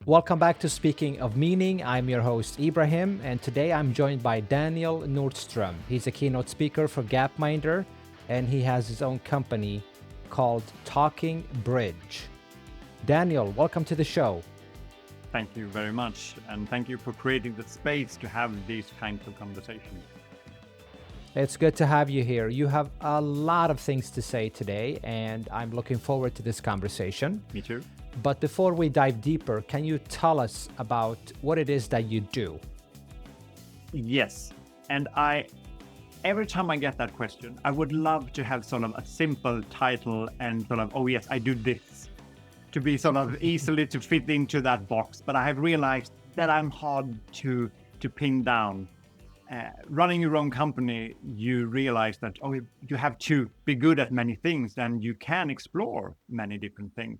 Welcome back to Speaking of Meaning. I'm your host, Ibrahim, and today I'm joined by Daniel Nordström. He's a keynote speaker for Gapminder, and he has his own company called Talking Bridge. Daniel, welcome to the show. Thank you very much, and thank you for creating the space to have these kinds of conversations. It's good to have you here. You have a lot of things to say today, and I'm looking forward to this conversation. Me too. But before we dive deeper, can you tell us about what it is that you do? Yes, and every time I get that question, I would love to have sort of a simple title and sort of, oh yes, I do this, to be sort of easily to fit into that box. But I have realized that I'm hard to pin down. Running your own company, you realize that, you have to be good at many things and you can explore many different things.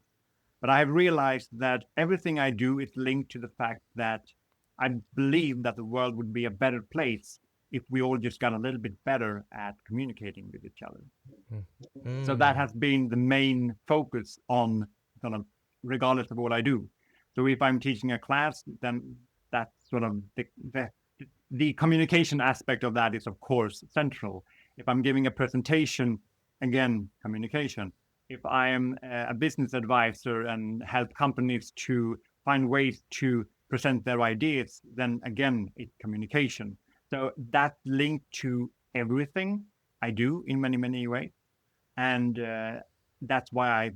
But I have realized that everything I do is linked to the fact that I believe that the world would be a better place if we all just got a little bit better at communicating with each other. So that has been the main focus on sort of regardless of what I do. So if I'm teaching a class, then that's sort of the communication aspect of that is of course central. If I'm giving a presentation, again, communication. If I am a business advisor and help companies to find ways to present their ideas, then again, it's communication. So that's linked to everything I do in many, many ways. And that's why I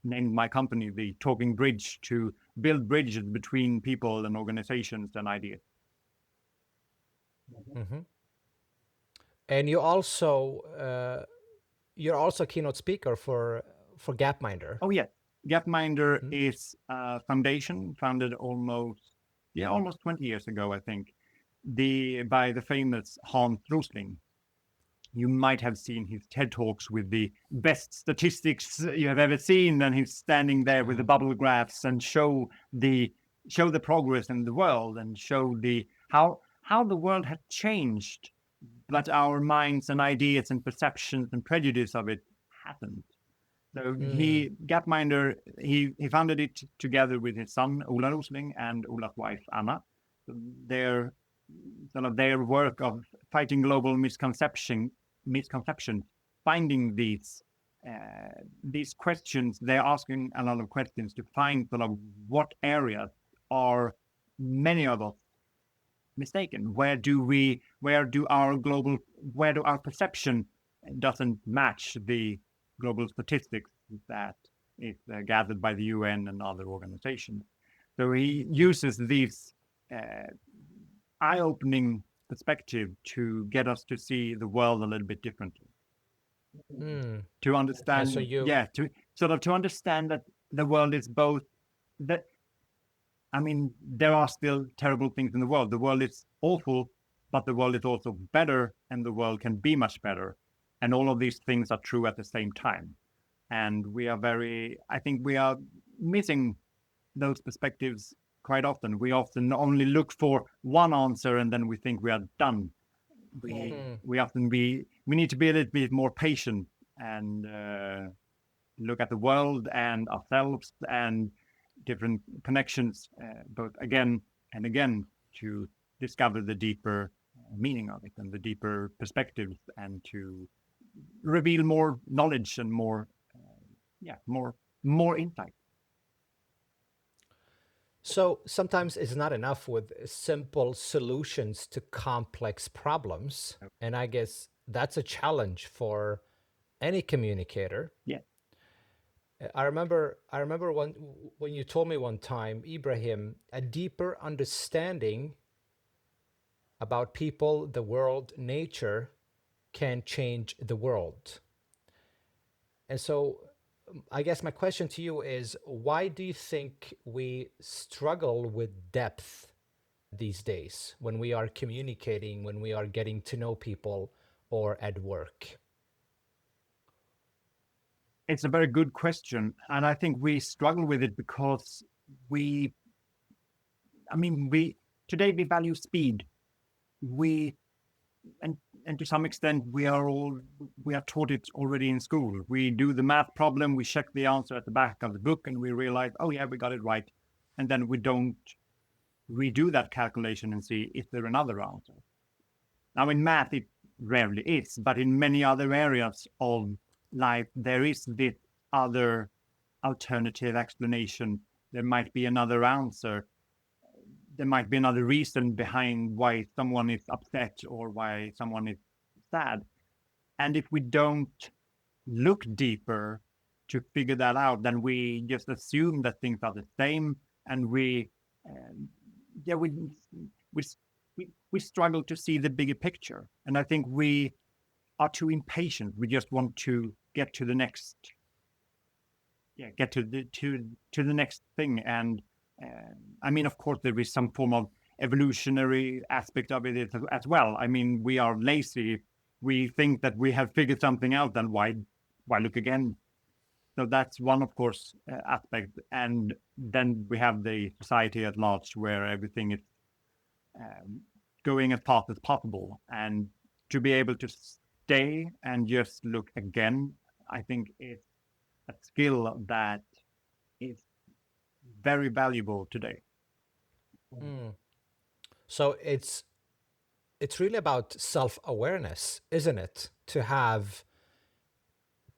named my company the Talking Bridge, to build bridges between people and organizations and ideas. Mm-hmm. And you're also a keynote speaker for Gapminder. Oh yeah, Gapminder is a foundation founded almost 20 years ago, I think, by the famous Hans Rosling. You might have seen his TED Talks with the best statistics you have ever seen, and he's standing there with the bubble graphs and show the progress in the world and show how the world had changed, but our minds and ideas and perceptions and prejudice of it hasn't. So Gapminder, he founded it together with his son Ola Rosling and Ola's wife Anna. So their work of fighting global misconceptions, finding these questions. They're asking a lot of questions to find sort of what areas are many of us mistaken. Where do our perception doesn't match the global statistics that is gathered by the UN and other organizations. So he uses these eye-opening perspective to get us to see the world a little bit differently. To understand, to understand that the world is both that. I mean, there are still terrible things in the world. The world is awful, but the world is also better, and the world can be much better. And all of these things are true at the same time. And I think we are missing those perspectives quite often. We often only look for one answer and then we think we are done. We need to be a little bit more patient and look at the world and ourselves and different connections, both again and again, to discover the deeper meaning of it and the deeper perspectives, and to reveal more knowledge and more insight. So sometimes it's not enough with simple solutions to complex problems, and I guess that's a challenge for any communicator. Yeah. I remember when you told me one time, Ibrahim, a deeper understanding about people, the world, nature can change the world. And so I guess my question to you is, why do you think we struggle with depth these days when we are communicating, when we are getting to know people or at work? It's a very good question. And I think we struggle with it because today we value speed. And to some extent, we are taught it already in school. We do the math problem, we check the answer at the back of the book, and we realize, oh yeah, we got it right. and then we don't redo that calculation and see is there another answer. Now in math it rarely is, but in many other areas of life there is this other alternative explanation. There might be another answer. There might be another reason behind why someone is upset or why someone is sad. And if we don't look deeper to figure that out, then we just assume that things are the same, and yeah, we we struggle to see the bigger picture. And I think we are too impatient. We just want to get to the next, get to the next thing. And I mean, of course, there is some form of evolutionary aspect of it as well. I mean, we are lazy. We think that we have figured something out, then why look again? So that's one, of course, aspect. And then we have the society at large where everything is going as fast as possible. And to be able to stay and just look again, I think it's a skill that is very valuable today. So it's really about self-awareness, isn't it? To have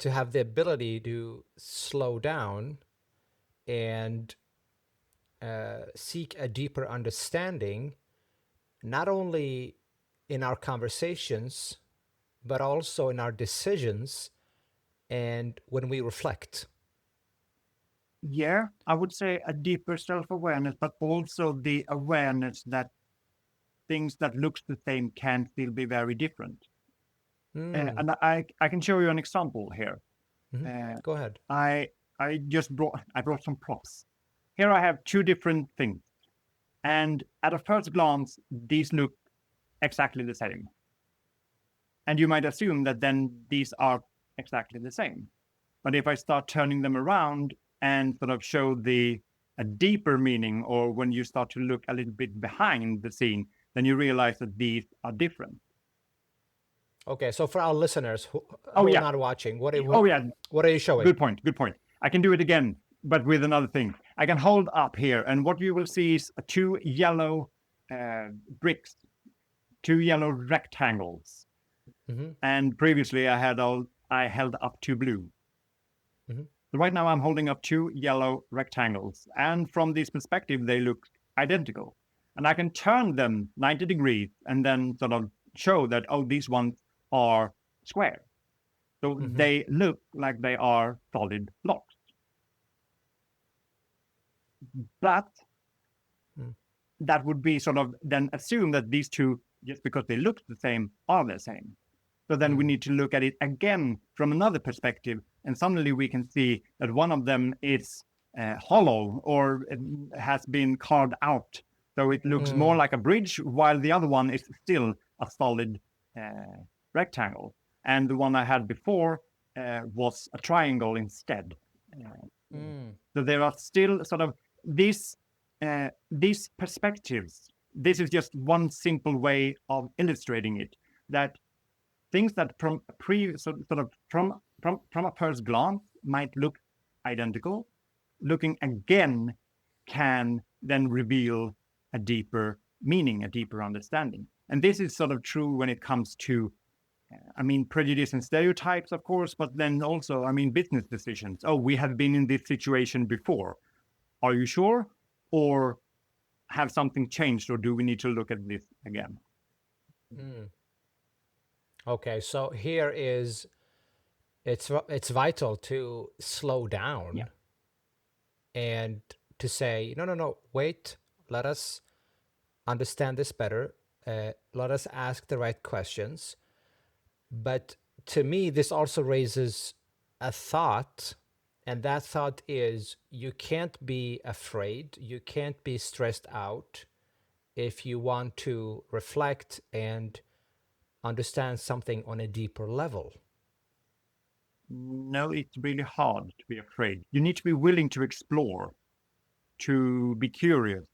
the ability to slow down and seek a deeper understanding, not only in our conversations, but also in our decisions and when we reflect. Yeah, I would say a deeper self-awareness, but also the awareness that things that looks the same can still be very different. And I can show you an example here. Go ahead. I brought some props. Here I have two different things, and at a first glance, these look exactly the same. And you might assume that then these are exactly the same. But if I start turning them around and sort of show a deeper meaning, or when you start to look a little bit behind the scene, then you realize that these are different. Okay, so for our listeners who Oh, are yeah. not watching, what Oh, yeah. are you showing? Good point. Good point. I can do it again, but with another thing. I can hold up here, and what you will see is two yellow bricks, two yellow rectangles. And previously I held up two blue. So right now I'm holding up two yellow rectangles, and from this perspective they look identical. And I can turn them 90 degrees and then sort of show that, oh, these ones are square. So they look like they are solid blocks. But that would be sort of then assume that these two, just because they look the same, are the same. So then we need to look at it again from another perspective, and suddenly we can see that one of them is hollow or has been carved out. So it looks more like a bridge, while the other one is still a solid rectangle. And the one I had before was a triangle instead. So there are still sort of these perspectives. This is just one simple way of illustrating it. That things that from a first glance might look identical, looking again can then reveal a deeper meaning, a deeper understanding. And this is sort of true when it comes to, I mean, prejudice and stereotypes, of course, but then also, I mean, business decisions. Oh, we have been in this situation before. Are you sure? Or have something changed, or do we need to look at this again? Okay, so here is it's vital to slow down and to say, no, wait, let us understand this better. Let us ask the right questions. But to me, this also raises a thought, and that thought is you can't be afraid, you can't be stressed out if you want to reflect and understand something on a deeper level. No, it's really hard to be afraid. You need to be willing to explore, to be curious,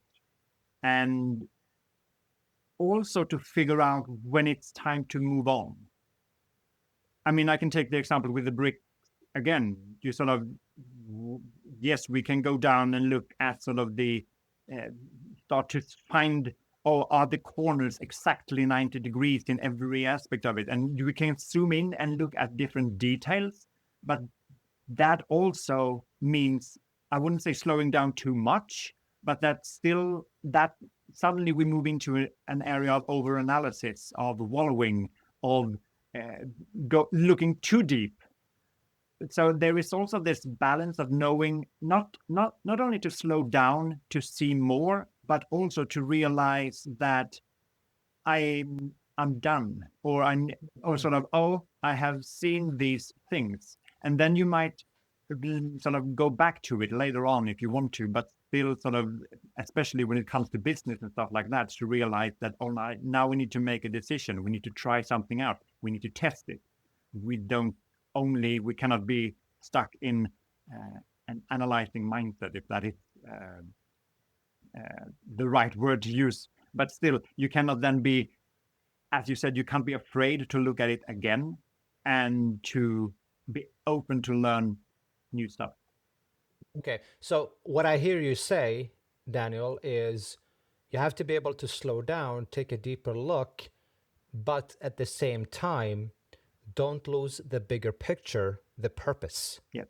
and also to figure out when it's time to move on. I mean, I can take the example with the brick again. You sort of yes, we can go down and look at sort of the start to find, oh, are the corners exactly 90 degrees in every aspect of it, and we can zoom in and look at different details. But that also means, I wouldn't say slowing down too much, but that still, that suddenly we move into an area of over-analysis, of wallowing, of looking too deep. So there is also this balance of knowing not only to slow down to see more, but also to realize that I'm done, or sort of, oh, I have seen these things, and then you might sort of go back to it later on if you want to, but still sort of, especially when it comes to business and stuff like that, to realize that, oh, now we need to make a decision, we need to try something out, we need to test it. We cannot be stuck in an analyzing mindset, if that is the right word to use. But still, you cannot then be, as you said, you can't be afraid to look at it again and to be open to learn new stuff. Okay, so what I hear you say, Daniel, is you have to be able to slow down, take a deeper look, but at the same time, don't lose the bigger picture, the purpose. Yeah.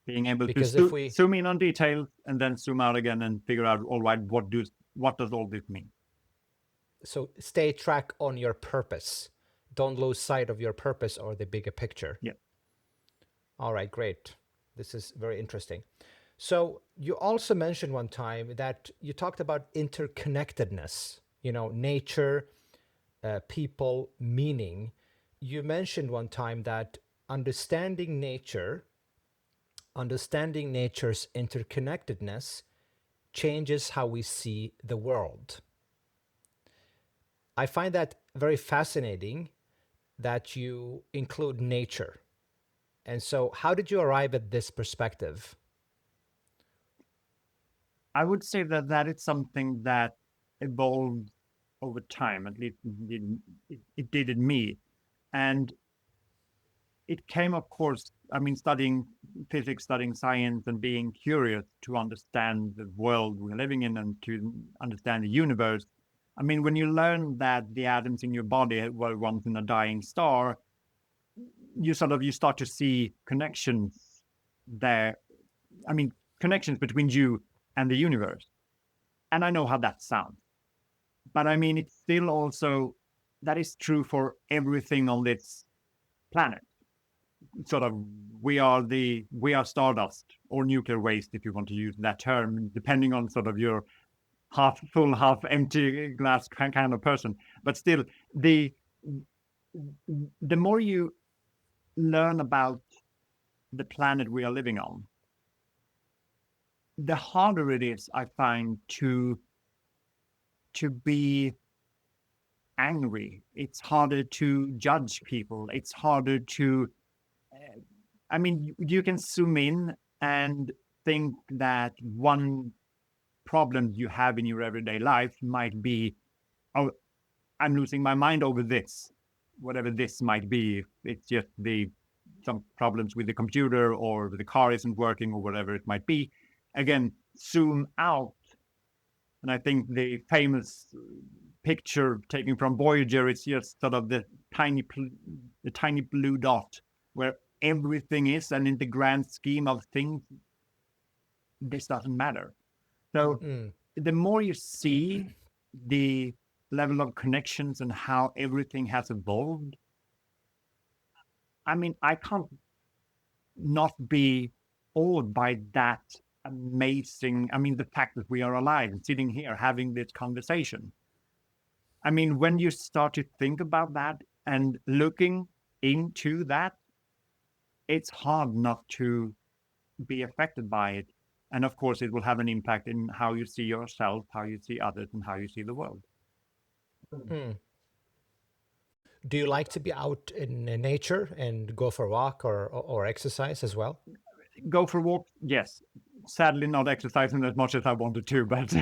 Being able Because to if we, zoom in on details and then zoom out again and figure out, all right, what does all this mean? so stay track on your purpose. Don't lose sight of your purpose or the bigger picture. Yeah. All right, great. This is very interesting. So you also mentioned one time that you talked about interconnectedness, nature, people, meaning. You mentioned one time that understanding nature, understanding nature's interconnectedness changes how we see the world. I find that very fascinating that you include nature. And so, how did you arrive at this perspective? I would say that is something that evolved over time, at least it did in me. And it came, of course, I mean, studying physics, studying science, and being curious to understand the world we're living in and to understand the universe. I mean, when you learn that the atoms in your body were once in a dying star, you start to see connections there. I mean, connections between you and the universe. And I know how that sounds. But I mean, it's still also, that is true for everything on this planet. Sort of, we are stardust or nuclear waste, if you want to use that term, depending on sort of your half full, half empty glass kind of person. But still, the more you learn about the planet we are living on, the harder it is, I find, to be angry. It's harder to judge people. It's harder to, I mean, you can zoom in and think that one problem you have in your everyday life might be, oh, I'm losing my mind over this, whatever this might be. It's just some problems with the computer, or the car isn't working, or whatever it might be. Again, zoom out. And I think the famous picture taken from Voyager is just sort of the tiny blue dot where everything is, and in the grand scheme of things, this doesn't matter. So the more you see the level of connections and how everything has evolved, I mean, I can't not be awed by that amazing, I mean, the fact that we are alive and sitting here having this conversation. I mean, when you start to think about that and looking into that, it's hard not to be affected by it. And of course, it will have an impact in how you see yourself, how you see others, and how you see the world. Do you like to be out in nature and go for a walk or exercise as well? Go for a walk, yes. Sadly, not exercising as much as I wanted to, but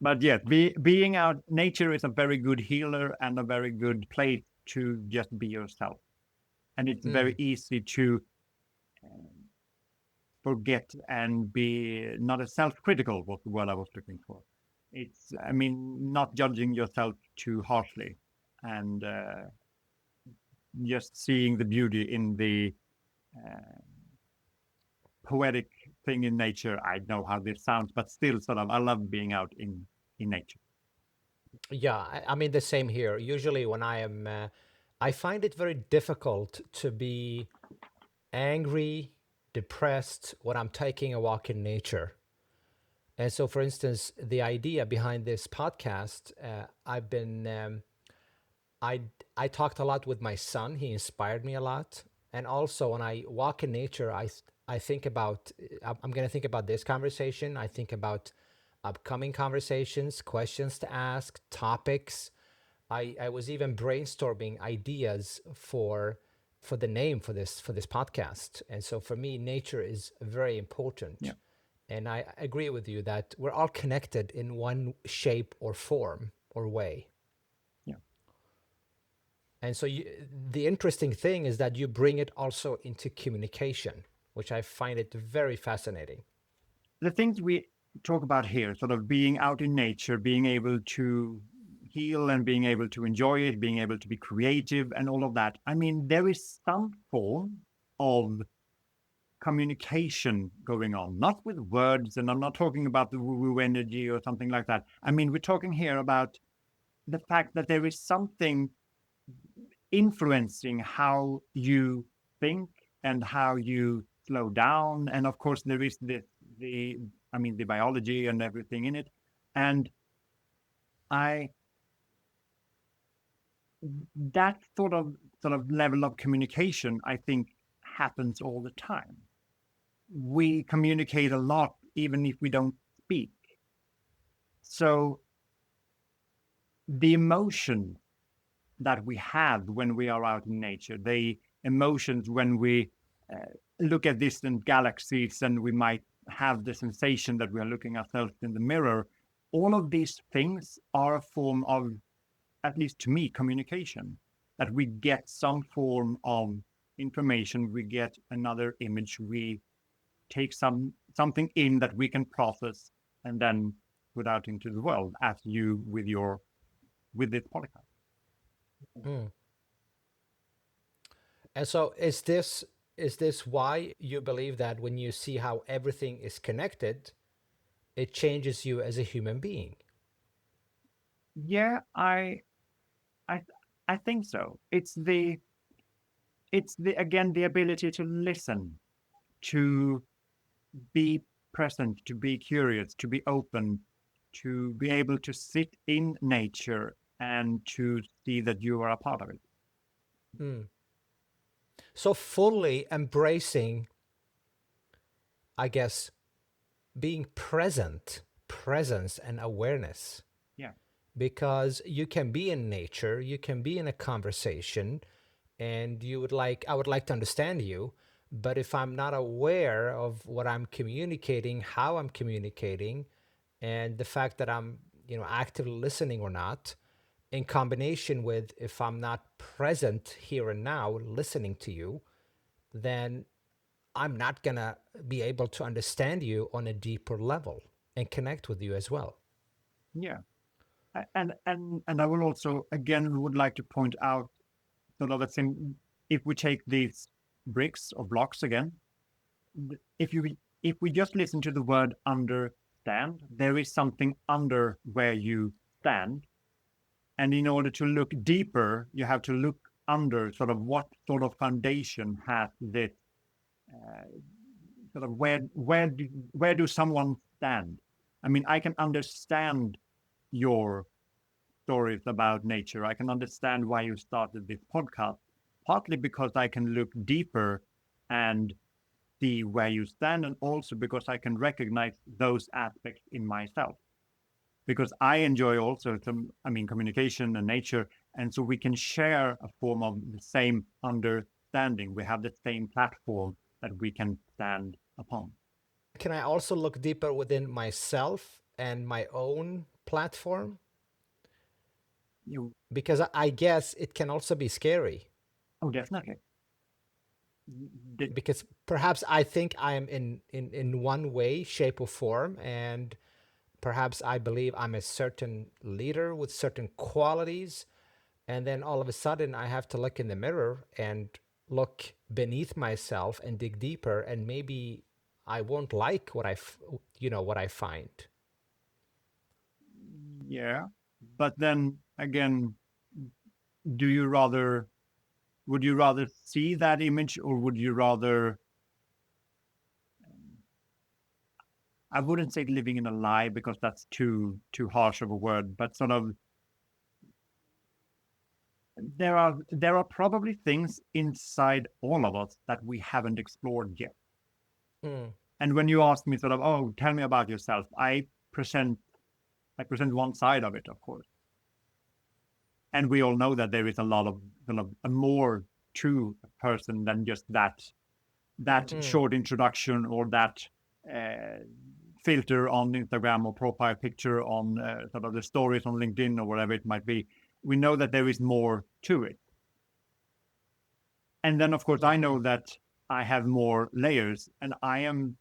but yes, being out, nature is a very good healer and a very good place to just be yourself. And it's very easy to forget and be not as self-critical was the word I was looking for. It's, I mean, not judging yourself too harshly, and just seeing the beauty in the uh, poetic thing in nature. I know how this sounds, but still, sort of, I love being out in nature. Yeah, I mean the same here. Usually when I find it very difficult to be angry, depressed when I'm taking a walk in nature. And so, for instance, the idea behind this podcast, I I talked a lot with my son. He inspired me a lot. And also, when I walk in nature, I think about I'm going to think about this conversation. I think about upcoming conversations, questions to ask, topics. I was even brainstorming ideas for the name for this podcast. And so for me, nature is very Yeah, important. And I agree with you that we're all connected in one shape or form or way. yeah. And so the interesting thing is that you bring it also into communication, which I find it very fascinating. The things we talk about here, sort of being out in nature, being able to heal and being able to enjoy it, being able to be creative and all of that. I mean, there is some form of communication going on, not with words, and I'm not talking about the woo-woo energy or something like that. I mean, we're talking here about the fact that there is something influencing how you think and how you slow down. And of course, there is the I mean, the biology and everything in it. And I that sort of level of communication, I think, happens all the time. We communicate a lot, even if we don't speak. So the emotion that we have when we are out in nature, the emotions when we uh, look at distant galaxies and we might have the sensation that we are looking ourselves in the mirror, all of these things are a form of, at least to me, communication. That we get some form of information, we get another image, we take something in that we can process and then put out into the world, as you with this podcast. Mm. And so is this why you believe that when you see how everything is connected, it changes you as a human being? Yeah, I I think so. It's the again the ability to listen, to be present, to be curious, to be open, to be able to sit in nature and to see that you are a part of it. Mm. So fully embracing, I guess, being present, presence and awareness. Yeah. Because you can be in nature, you can be in a conversation, and I would like to understand you, but if I'm not aware of what I'm communicating, how I'm communicating, and the fact that I'm, actively listening or not, in combination with if I'm not present here and now listening to you, then I'm not going to be able to understand you on a deeper level and connect with you as well. Yeah. And I will also again would like to point out sort of the same, if we take these bricks or blocks again, if we just listen to the word understand, there is something under where you stand. And in order to look deeper, you have to look under sort of what sort of foundation has this sort of where do someone stand? I mean, I can understand your stories about nature. I can understand why you started this podcast, partly because I can look deeper and see where you stand, and also because I can recognize those aspects in myself. Because I enjoy also some, I mean, communication and nature, and so we can share a form of the same understanding. We have the same platform that we can stand upon. Can I also look deeper within myself and my own platform? You, Because I guess it can also be scary. oh, definitely. because perhaps I think I am in one way, shape, or form, and perhaps I believe I'm a certain leader with certain qualities, and then all of a sudden I have to look in the mirror and look beneath myself and dig deeper, and maybe I won't like what I find. Yeah, but then again, do you rather would you rather see that image, or would you rather, I wouldn't say living in a lie because that's too harsh of a word, but sort of there are probably things inside all of us that we haven't explored yet. Mm, And when you ask me sort of, oh, tell me about yourself, present I present one side of it, of course. And we all know that there is a lot of sort of a more to a person than just that mm, short introduction, or that uh, filter on Instagram, or profile picture on sort of the stories on LinkedIn, or whatever it might be. We know that there is more to it. And then, of course, I know that I have more layers, and I'm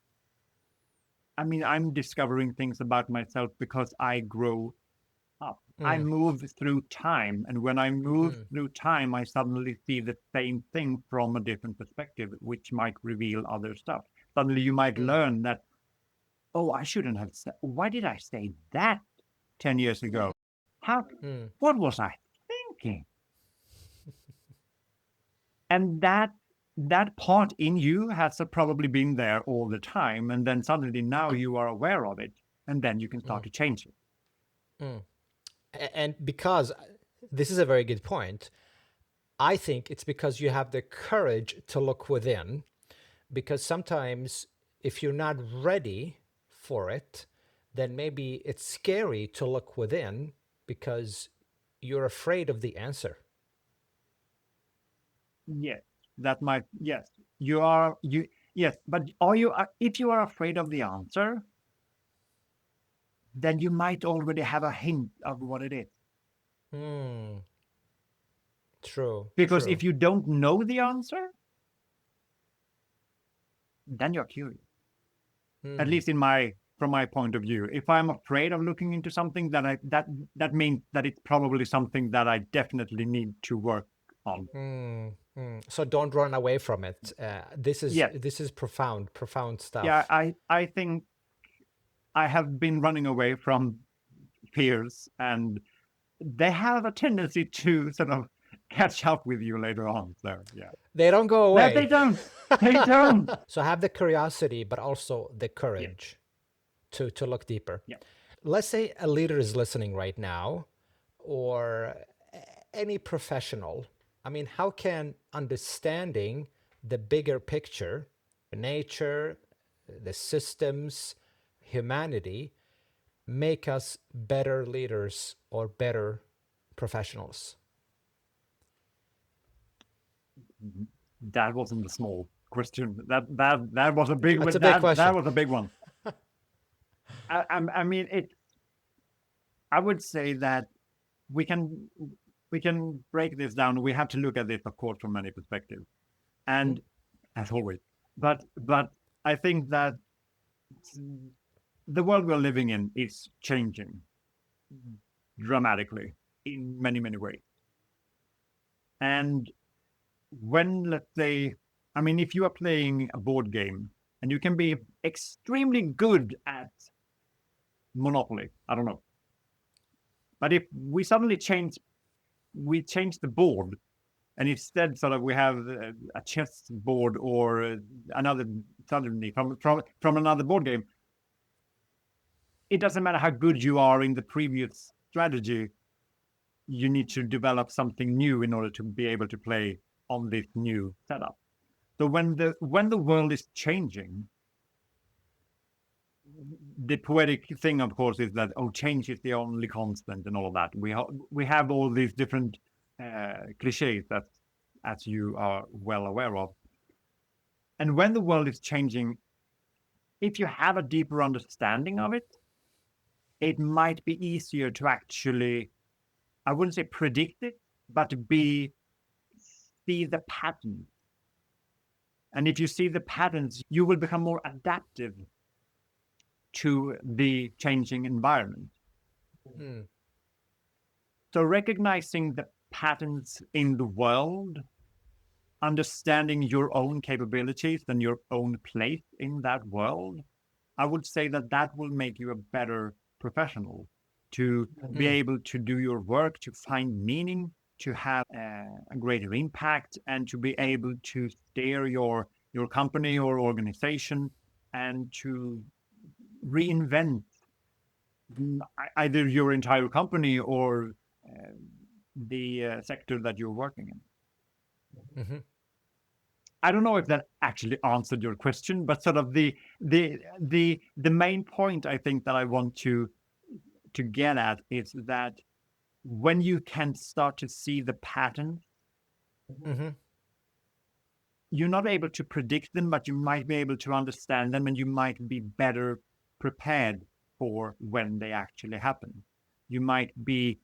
discovering things about myself because I grow up. I mm, move through time. And when I move mm, through time, I suddenly see the same thing from a different perspective, which might reveal other stuff. Suddenly you might mm, learn that, oh, I shouldn't have said, why did I say that 10 years ago? How, mm, what was I thinking? And that part in you has probably been there all the time. And then suddenly now you are aware of it. And then you can start mm, to change it. mm. And because this is a very good point, I think it's because you have the courage to look within. Because sometimes, if you're not ready for it, then maybe it's scary to look within because you're afraid of the answer. Yes, that might, yes. You are, yes, but are you, if you are afraid of the answer, then you might already have a hint of what it is. Hmm. True. Because True. if you don't know the answer, then you're curious. At Hmm. least from my point of view. If I'm afraid of looking into something, then that means that it's probably something that I definitely need to work on. Hmm. Hmm. So don't run away from it. This is Yes. this is profound, profound Yeah, stuff. I think I have been running away from fears, and they have a tendency to sort of catch up with you later on. So yeah, They don't go no, they away. don't. They don't. So have the curiosity, but also the Yeah, courage to look deeper. yeah. Let's say a leader is listening right now, or any professional. I mean, how can understanding the bigger picture, nature, the systems, humanity, make us better leaders or better professionals? That wasn't a small question. That was a big That's one. a big That question. was a big one. I mean it. I would say that we can we can break this down. We have to look at this, of course, from many perspectives, Mm, and as always. But I think that the world we're living in is changing dramatically in many ways. And when, let's say, I mean, if you are playing a board game and you can be extremely good at Monopoly, I don't know. But if we change the board, and instead sort of we have a chess board, or another, suddenly from another board game, it doesn't matter how good you are in the previous strategy, you need to develop something new in order to be able to play on this new setup. So when the world is changing, the poetic thing, of course, is that, oh, change is the only constant and all of that. We have all these different cliches that, as you are well aware of. And when the world is changing, if you have a deeper understanding of it, it might be easier to actually, I wouldn't say predict it, but to see the pattern. And if you see the patterns, you will become more adaptive to the changing environment. Mm. So recognizing the patterns in the world, understanding your own capabilities and your own place in that world, I would say that that will make you a better professional to be Mm. able to do your work, to find meaning, to have a greater impact, and to be able to steer your company or organization and to reinvent either your entire company or uh, the sector that you're working in. Hmm. I don't know if that actually answered your question, but sort of the main point I think that I want to get at is that when you can start to see the pattern, Hmm. you're not able to predict them, but you might be able to understand them, and you might be better prepared for when they actually happen. You might be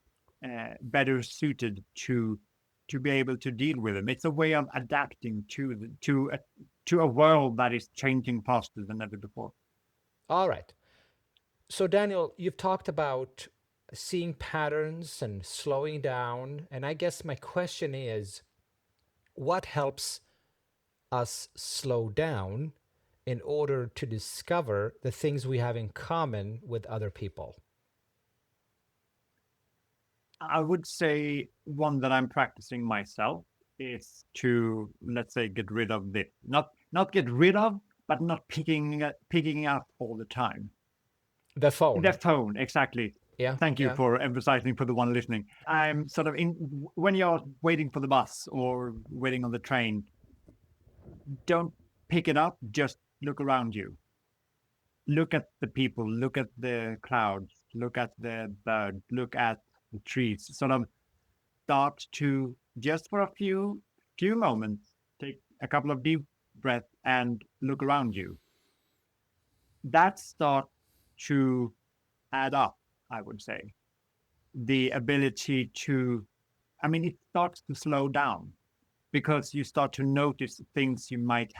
better suited to be able to deal with them. It's a way of adapting to a world that is changing faster than ever before. All right. So, Daniel, you've talked about seeing patterns and slowing down. And I guess my question is, what helps us slow down in order to discover the things we have in common with other people? I would say one that I'm practicing myself is to, let's say, get rid of this. Not get rid of, but not picking up all the time. The The phone. phone, exactly. Yeah. Thank you Yeah. for emphasizing for the one listening. I'm sort of in when you're waiting for the bus or waiting on the train, don't pick it up, just look around you. Look at the people, look at the clouds, look at the birds, look at the trees. Sort of start to just for a few moments, take a couple of deep breaths and look around you. That start to add up, I would say. The ability to, I mean, it starts to slow down because you start to notice things you might,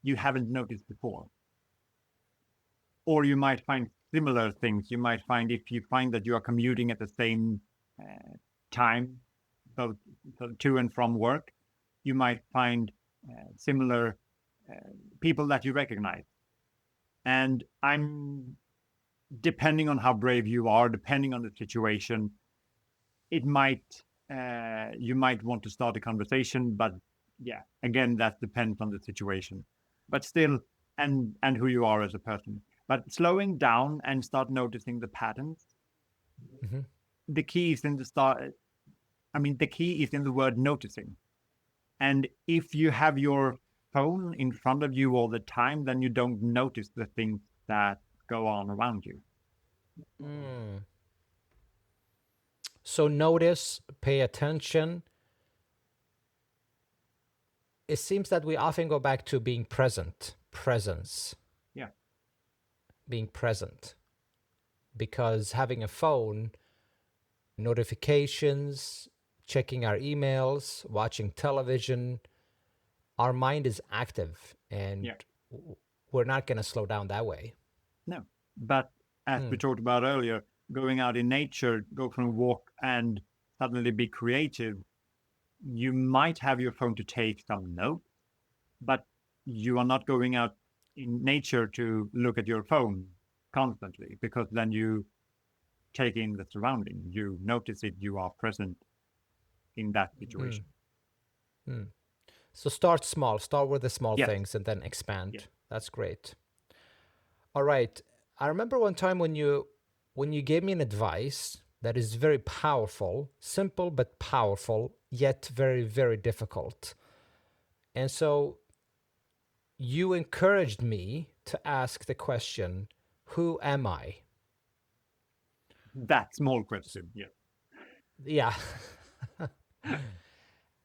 you haven't noticed before. Or you might find similar things. You might find if you find that you are commuting at the same uh, time, both to and from work, you might find similar people that you recognize. And I'm depending on how brave you are, depending on the situation, it might you might want to start a conversation, but yeah, again, that depends on the situation. But still, and who you are as a person. But slowing down and start noticing the patterns. Hmm. The key is in the start. I mean, the key is in the word noticing. And if you have your phone in front of you all the time, then you don't notice the things that go on around you. Mm. So, notice, pay attention. It seems that we often go back to being present, presence, Yeah. being present, because having a phone, notifications, checking our emails, watching television, our mind is active and Yeah. we're not going to slow down that way. No. But as we Mm. talked about earlier, going out in nature, go for a walk and suddenly be creative, you might have your phone to take some notes, but you are not going out in nature to look at your phone constantly because then you take in the surrounding. You notice it, you are present in that Mm. situation. Mm. So start small, start with the small Yes. things and then Yes. expand. That's great. All right. I remember one time when you gave me an advice that is very powerful, simple but powerful, yet very very difficult. And so you encouraged me to ask the question, who am I? That small question. Yes. Yeah.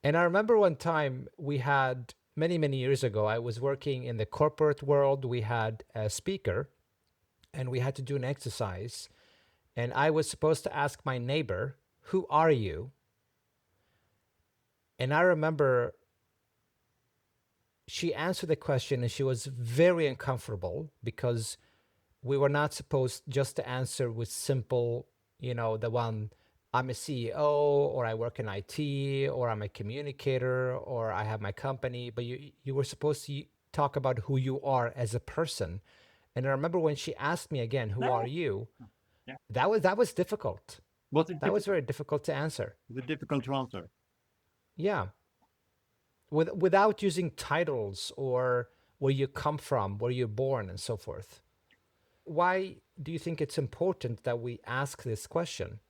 And I remember one time we had many years ago, I was working in the corporate world. We had a speaker and we had to do an exercise. And I was supposed to ask my neighbor, who are you? And I remember she answered the question and she was very uncomfortable because we were not supposed just to answer with simple, the one, I'm a CEO, or I work in IT, or I'm a communicator, or I have my company, but you were supposed to talk about who you are as a person. And I remember when she asked me again, who are No. you? Yeah. That was difficult. Was it That was difficult? very difficult to answer. Was it difficult to answer? Yeah. Without using titles or where you come from, where you're born, and so forth. Why do you think it's important that we ask this question?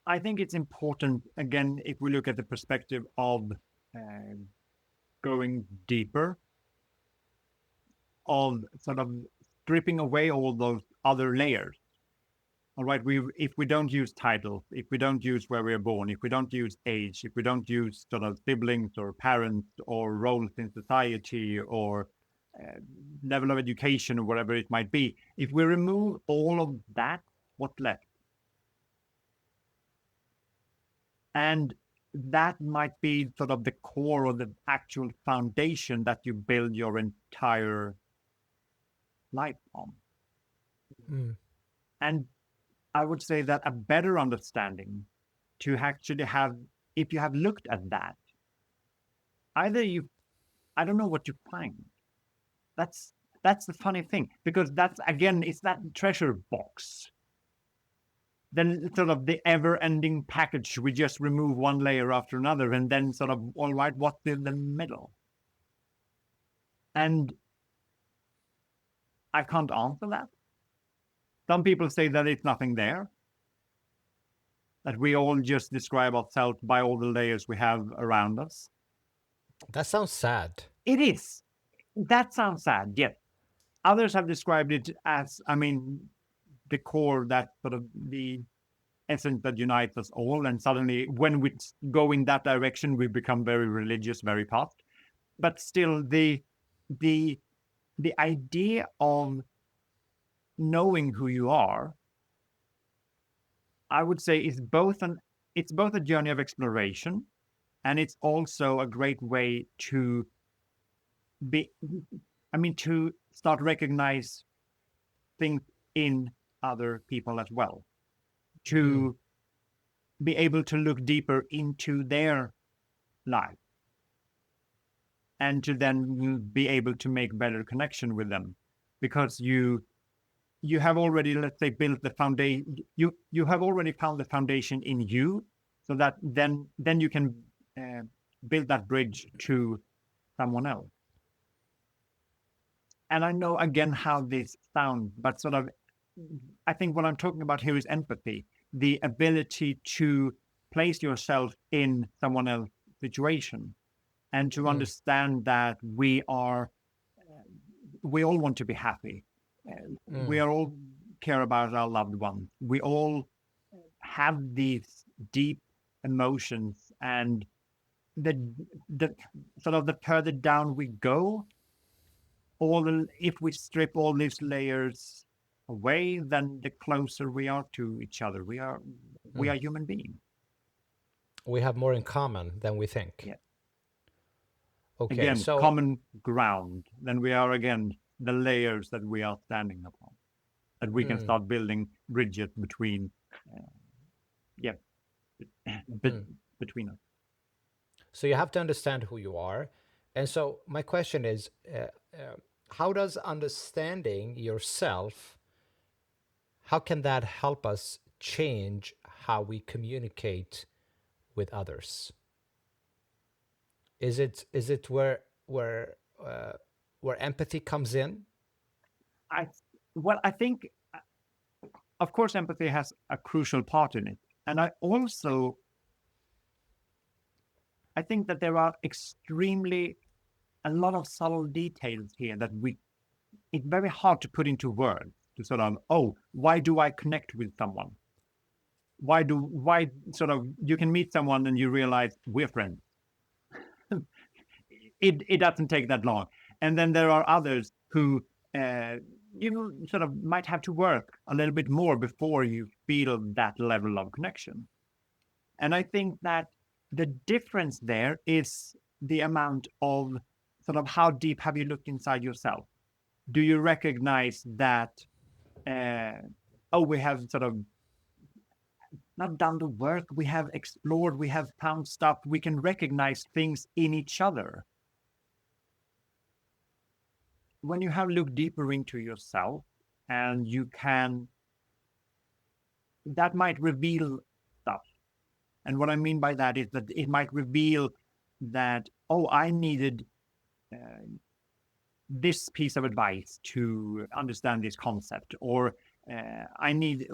I think it's important, again, if we look at the perspective of uh, going deeper, of sort of stripping away all those other layers. All right, if we don't use titles, if we don't use where we are born, if we don't use age, if we don't use sort of siblings or parents or roles in society or level of education or whatever it might be, if we remove all of that, what's left? And that might be sort of the core or the actual foundation that you build your entire life on. Mm. And I would say that a better understanding to actually have, if you have looked at that, either you, I don't know what you find. That's that's the funny thing, because that's, again, it's that treasure box. Then sort of the ever-ending package. We just remove one layer after another, and then sort of, all right, what's in the middle? And I can't answer that. Some people say that it's nothing there, that we all just describe ourselves by all the layers we have around us. That sounds sad. It is. That sounds sad, yes. Others have described it as, I mean, the core, that sort of the essence that unites us all. And suddenly, when we go in that direction, we become very religious very fast. But still, the the idea of knowing who you are, I would say, is it's both a journey of exploration, and it's also a great way to be, I mean, to start recognize things in other people as well, to be able to look deeper into their life, and to then be able to make better connection with them, because you have already, let's say, built the foundation. You have already found the foundation in you, so that then you can uh, build that bridge to someone else. And I know, again, how this sounds, but sort of, I think what I'm talking about here is empathy, the ability to place yourself in someone else's situation, and to Mm. understand that we all want to be happy. We Mm. are all care about our loved ones. We all have these deep emotions, and the the sort of the further down we go, if we strip all these layers away, then the closer we are to each other. We Mm. are human beings. We have more in common than we think. Yeah. Okay, Again, so common ground. Then we are, again, the layers that we are standing upon, that we can mm, start building bridges between, uh, yeah, mm. between us. So you have to understand who you are. And so my question is, how does understanding yourself, how can that help us change how we communicate with others? Is it uh, where empathy comes in? I well, I think, of course, empathy has a crucial part in it, and I think that there are extremely a lot of subtle details here that it's very hard to put into words, to sort of, oh, why do I connect with someone? Why sort of, you can meet someone and you realize we're friends. It doesn't take that long. And then there are others who sort of might have to work a little bit more before you feel that level of connection. And I think that the difference there is the amount of sort of how deep have you looked inside yourself? Do you recognize that, we have sort of not done the work, we have explored, we have found stuff, we can recognize things in each other. When you have looked deeper into yourself, and you can, that might reveal stuff. And what I mean by that is that it might reveal that, oh, I needed this piece of advice to understand this concept, or I need,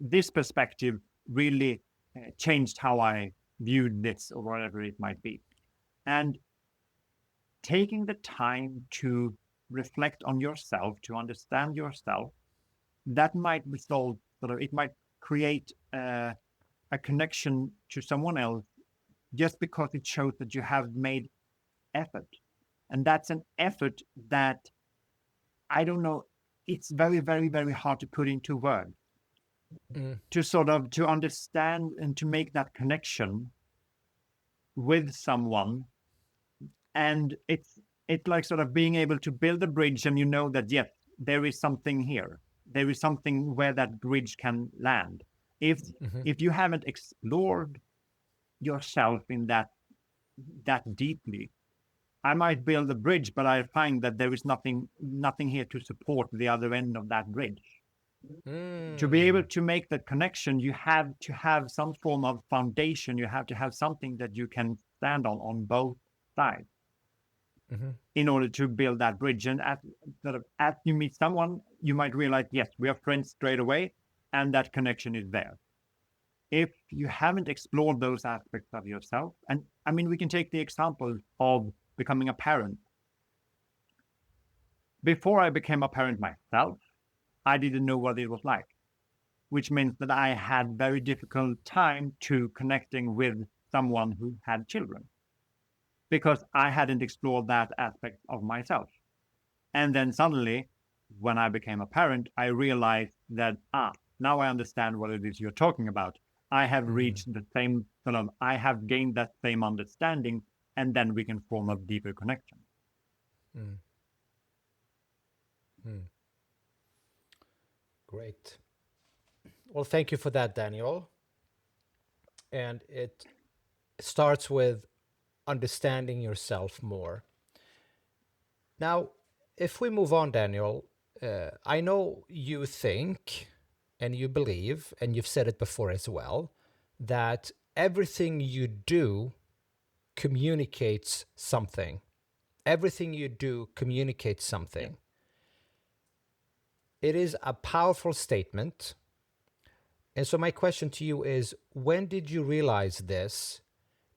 this perspective really changed how I viewed this, or whatever it might be. And taking the time to reflect on yourself, to understand yourself, that might result, sort of, it might create a connection to someone else, just because it shows that you have made effort. And that's an effort that, I don't know, it's very, very, very hard to put into words. To sort of, to understand and to make that connection with someone. And it's like sort of being able to build a bridge, and you know that, yes, there is something here. There is something where that bridge can land. If you haven't explored yourself in that deeply, I might build a bridge, but I find that there is nothing here to support the other end of that bridge. To be able to make that connection, you have to have some form of foundation. You have to have something that you can stand on both sides, in order to build that bridge. And as you meet someone, you might realize, yes, we are friends straight away, and that connection is there. If you haven't explored those aspects of yourself, and I mean, we can take the example of becoming a parent. Before I became a parent myself, I didn't know what it was like, which means that I had very difficult time to connecting with someone who had children, because I hadn't explored that aspect of myself. And then suddenly, when I became a parent, I realized that, now I understand what it is you're talking about. I have reached the same sort of, I have gained that same understanding, and then we can form a deeper connection. Great. Well, thank you for that, Daniel. And it starts with understanding yourself more. Now, if we move on, Daniel, I know you think and you believe, and you've said it before as well, that everything you do communicates something. Everything you do communicates something. It is a powerful statement. And so my question to you is, when did you realize this,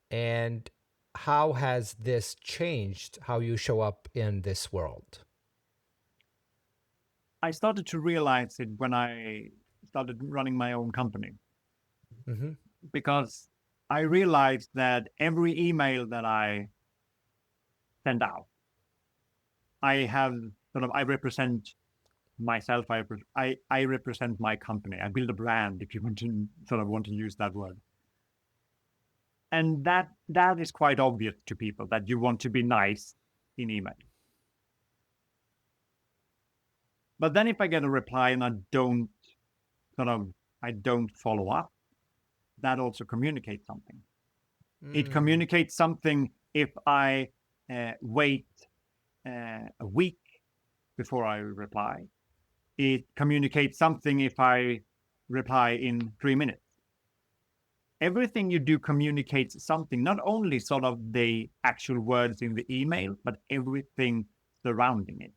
and how has this changed how you show up in this world? I started to realize it when I started running my own company, because I realized that every email that I send out, I represent myself. I represent my company. I build a brand, if you want to use that word. And that is quite obvious to people, that you want to be nice in email. But then if I get a reply and I don't follow up, that also communicates something. It communicates something if I wait a week before I reply. It communicates something if I reply in 3 minutes. Everything you do communicates something, not only sort of the actual words in the email, but everything surrounding it.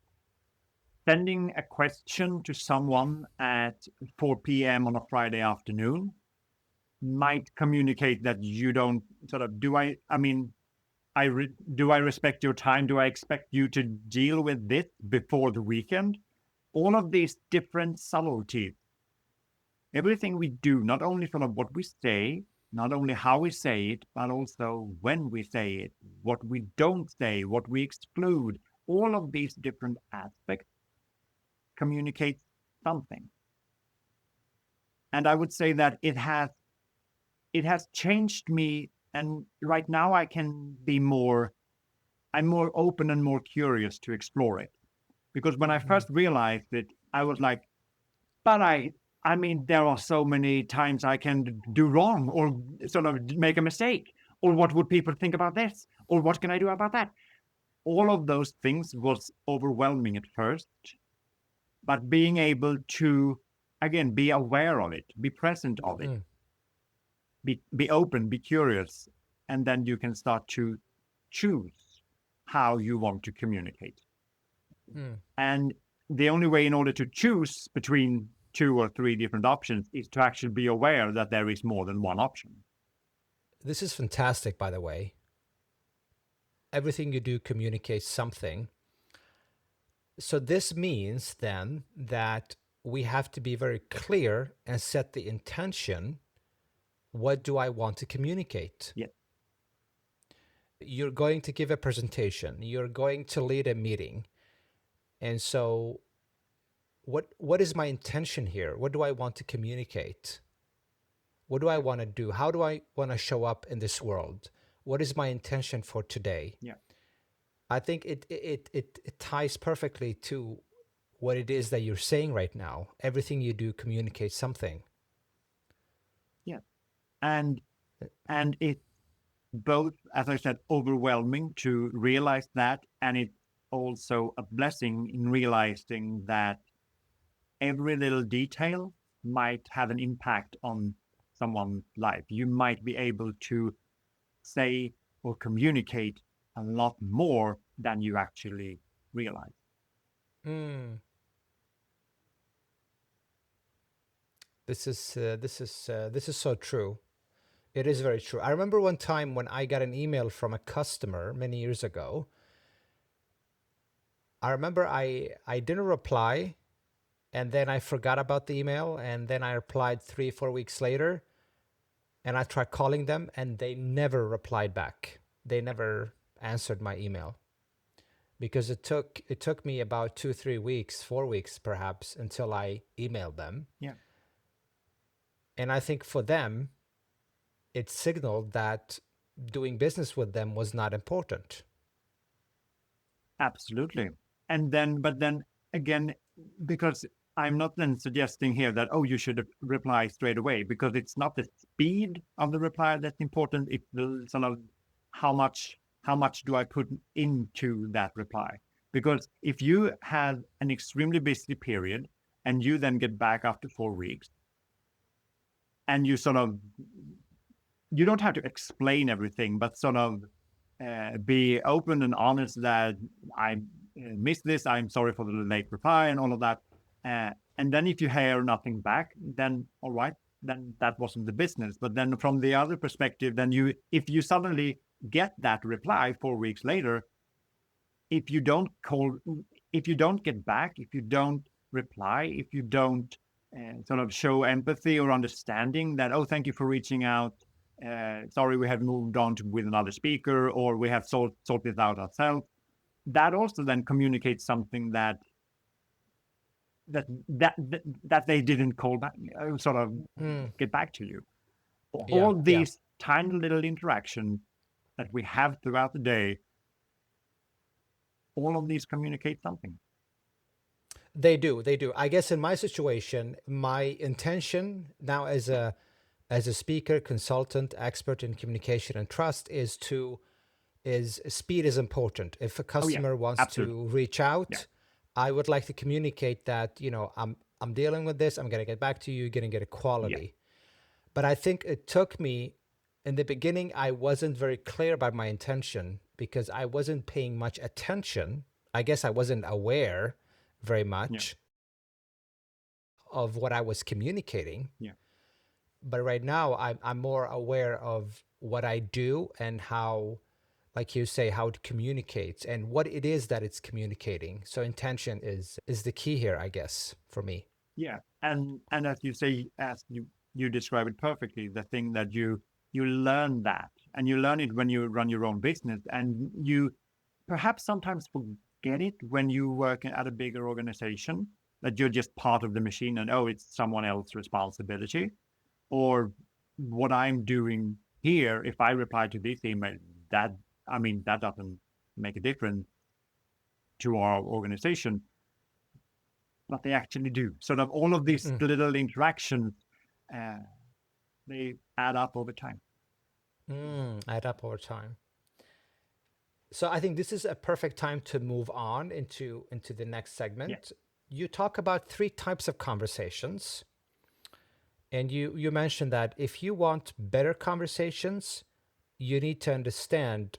Sending a question to someone at 4 p.m. on a Friday afternoon might communicate that you don't do I respect your time? Do I expect you to deal with this before the weekend? All of these different subtleties. Everything we do, not only what we say, not only how we say it, but also when we say it, what we don't say, what we exclude. All of these different aspects communicate something. And I would say that it has changed me And right now I'm more open and more curious to explore it. Because when I Mm, first realized it, I was like, but I mean, there are so many times I can do wrong or sort of make a mistake. Or what would people think about this? Or what can I do about that? All of those things was overwhelming at first, but being able to, again, be aware of it, be present of it, mm, be open, be curious, and then you can start to choose how you want to communicate. mm. And the only way in order to choose between two or three different options is to actually be aware that there is more than one option. This is fantastic, by the way. Everything you do communicates something. So this means then that we have to be very clear and set the intention. What do I want to communicate? Yeah, You're going to give a presentation, you're going to lead a meeting. And so what is my intention here? What do I want to communicate? What do I yeah, want to do? How do I want to show up in this world? What is my intention for today? yeah, I think it ties perfectly to what it is that you're saying right now. Everything you do communicates something. yeah. And it both, as I said, overwhelming to realize that, and it's also a blessing in realizing that every little detail might have an impact on someone's life. You might be able to say or communicate a lot more than you actually realize. Mm, this is so true. It is very true. I remember one time when I got an email from a customer many years ago. I remember I didn't reply, and then I forgot about the email, and then I replied 3 4 weeks later, and I tried calling them, and they never replied back. They never answered my email because it took me about 2 3 weeks, 4 weeks perhaps, until I emailed them. Yeah, And I think for them, it signaled that doing business with them was not important. absolutely. And then, but then again, because I'm not then suggesting here that, oh, you should reply straight away, because it's not the speed of the reply that's important. It's the sort of how much do I put into that reply? Because if you have an extremely busy period and you then get back after 4 weeks and you sort of, you don't have to explain everything, but sort of be open and honest that I missed this. I'm sorry for the late reply and all of that. And then if you hear nothing back, then all right, then that wasn't the business. But then from the other perspective, then if you suddenly get that reply 4 weeks later, if you don't call, if you don't get back, if you don't reply, if you don't sort of show empathy or understanding that, oh, thank you for reaching out. Sorry, we have moved on with another speaker, or we have sort this out ourselves. That also then communicates something that they didn't call back, sort of Mm, get back to you. yeah, All yeah. these tiny little interactions that we have throughout the day, all of these communicate something. They do. They do. I guess in my situation, my intention now as a speaker, consultant, expert in communication and trust is speed is important. If a Oh yeah, customer wants absolutely. to reach Yeah, out, I would like to communicate that, I'm dealing with this, I'm going to get back to you, you're going to get a yeah, quality. But I think it took me in the beginning I wasn't very clear about my intention because I wasn't paying much attention. I guess I wasn't aware very yeah, much of what I was communicating. yeah. But right now I'm more aware of what I do and how, like you say, how it communicates and what it is that it's communicating. So intention is the key here, I guess, for me. Yeah, and as you say, as you describe it perfectly, the thing that you learn that, and you learn it when you run your own business, and you perhaps sometimes forget it when you work at a bigger organization, that you're just part of the machine, and oh, it's someone else's responsibility, or what I'm doing. here, if I reply to this email, that doesn't make a difference to our organization, but they actually do. Sort of all of these little interactions, they add up over time. Add up over time. So I think this is a perfect time to move on into the next segment. You talk about 3 types of conversations. And you mentioned that if you want better conversations, you need to understand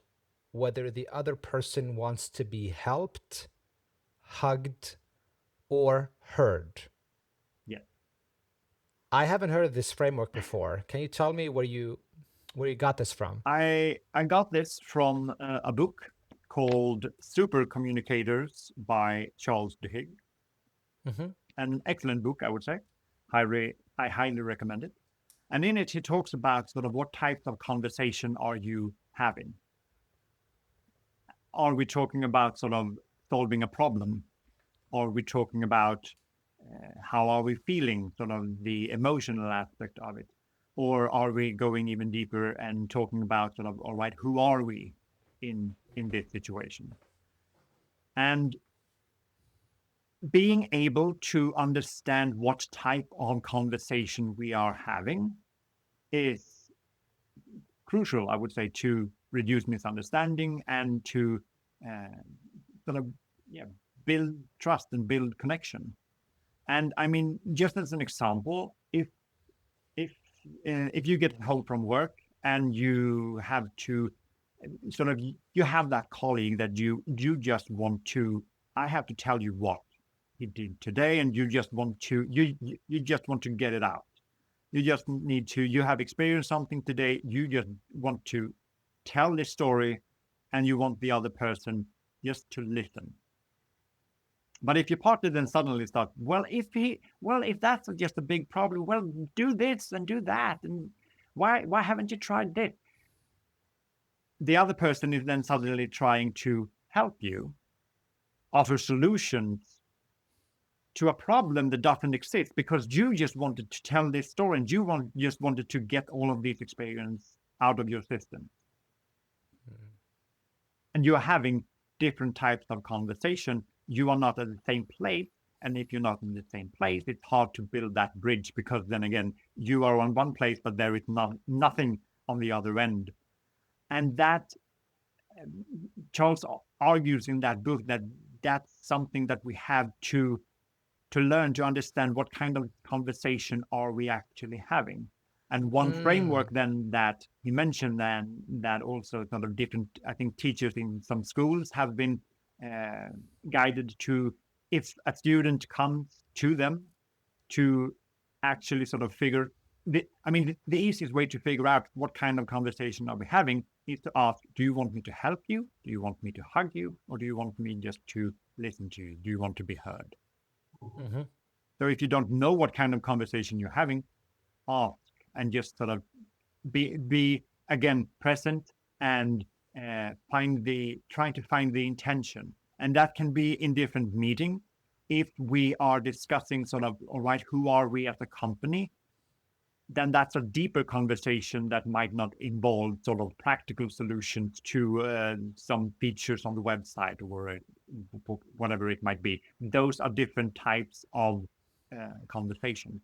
whether the other person wants to be helped, hugged, or heard. Yeah. I haven't heard of this framework before. Can you tell me where you got this from? I got this from a book called Super Communicators by Charles Duhigg. An excellent book, I would say. I highly recommend it. And in it, he talks about sort of what types of conversation are you having? Are we talking about sort of solving a problem? Are we talking about how are we feeling, sort of the emotional aspect of it? Or are we going even deeper and talking about sort of, all right, who are we in this situation? And being able to understand what type of conversation we are having is crucial, I would say, to reduce misunderstanding and to sort of build trust and build connection. And I mean, just as an example, if you get home from work and you have to sort of you have that colleague that you just want to, I have to tell you what he did today, and you just want to you just want to get it out. You just need to, you have experienced something today, you just want to tell this story, and you want the other person just to listen. But if your partner then suddenly start, if that's just a big problem, well, do this and do that, and why haven't you tried this? The other person is then suddenly trying to help you, offer solutions to a problem that doesn't exist, because you just wanted to tell this story and just wanted to get all of this experience out of your system. And you are having different types of conversation. You are not at the same place. And if you're not in the same place, it's hard to build that bridge, because then again, you are on one place, but there is nothing on the other end. And that Charles argues in that book that that's something that we have to learn to understand, what kind of conversation are we actually having. And one framework then that he mentioned, then that also sort of different, I think teachers in some schools have been guided to, if a student comes to them to actually sort of figure the easiest way to figure out what kind of conversation are we having is to ask, do you want me to help you? Do you want me to hug you? Or do you want me just to listen to you? Do you want to be heard? So if you don't know what kind of conversation you're having, ask, and just sort of be again present, and trying to find the intention. And that can be in different meetings. If we are discussing sort of, all right, who are we as a company, then that's a deeper conversation that might not involve sort of practical solutions to some features on the website or whatever it might be. Those are different types of conversation.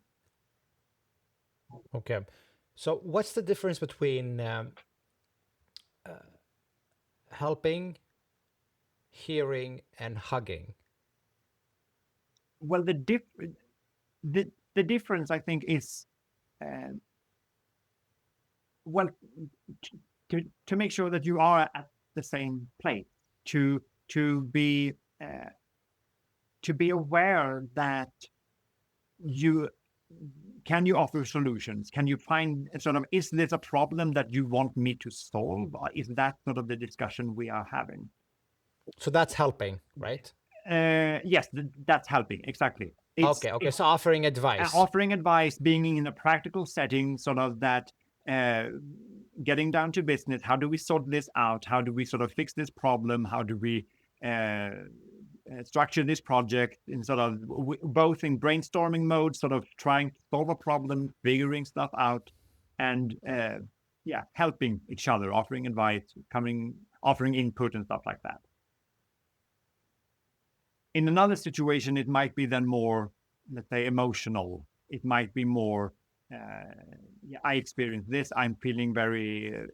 Okay. So what's the difference between helping, hearing, and hugging? Well, the difference, I think, is well, to make sure that you are at the same place, to be aware that you offer solutions. Can you find sort of, is this a problem that you want me to solve? Or is that sort of the discussion we are having? So that's helping, right? Yes, that's helping. Exactly. Okay. So offering advice. Offering advice, being in a practical setting, sort of that, getting down to business. How do we sort this out? How do we sort of fix this problem? How do we structure this project in sort of both in brainstorming mode, sort of trying to solve a problem, figuring stuff out, and helping each other, offering advice, offering input and stuff like that. In another situation, it might be then more, let's say, emotional. It might be more, I experienced this. I'm feeling very